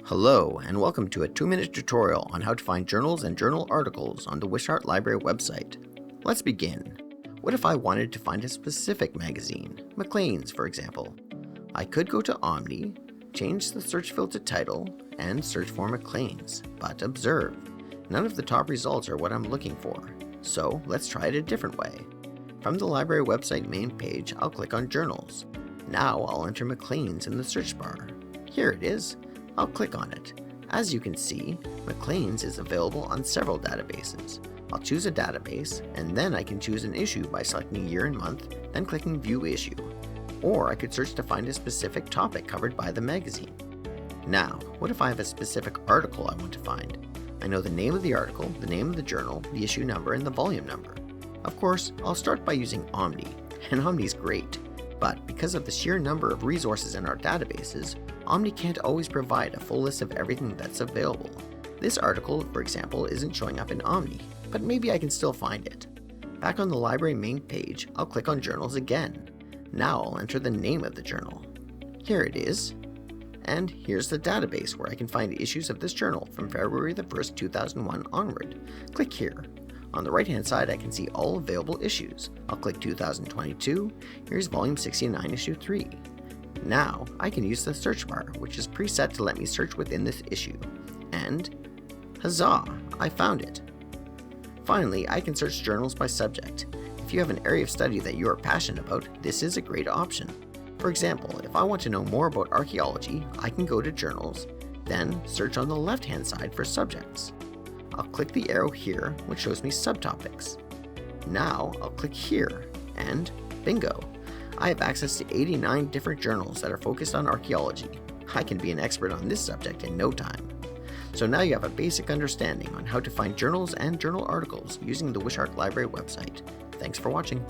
Hello, and welcome to a 2-minute tutorial on how to find journals and journal articles on the Wishart Library website. Let's begin. What if I wanted to find a specific magazine, Maclean's for example? I could go to Omni, change the search field to title, and search for Maclean's, but observe, none of the top results are what I'm looking for. So let's try it a different way. From the library website main page, I'll click on Journals. Now I'll enter Maclean's in the search bar. Here it is. I'll click on it. As you can see, Maclean's is available on several databases. I'll choose a database, and then I can choose an issue by selecting year and month, then clicking View Issue. Or I could search to find a specific topic covered by the magazine. Now, what if I have a specific article I want to find? I know the name of the article, the name of the journal, the issue number, and the volume number. Of course, I'll start by using Omni, and Omni's great. But because of the sheer number of resources in our databases, Omni can't always provide a full list of everything that's available. This article, for example, isn't showing up in Omni, but maybe I can still find it. Back on the library main page, I'll click on Journals again. Now I'll enter the name of the journal. Here it is. And here's the database where I can find issues of this journal from February the 1st, 2001 onward. Click here. On the right-hand side, I can see all available issues. I'll click 2022. Here's volume 69, issue 3. Now, I can use the search bar, which is preset to let me search within this issue. And, huzzah, I found it. Finally, I can search journals by subject. If you have an area of study that you are passionate about, this is a great option. For example, if I want to know more about archaeology, I can go to Journals, then search on the left-hand side for subjects. I'll click the arrow here, which shows me subtopics. Now I'll click here, and bingo! I have access to 89 different journals that are focused on archaeology. I can be an expert on this subject in no time. So now you have a basic understanding on how to find journals and journal articles using the Wishart Library website. Thanks for watching.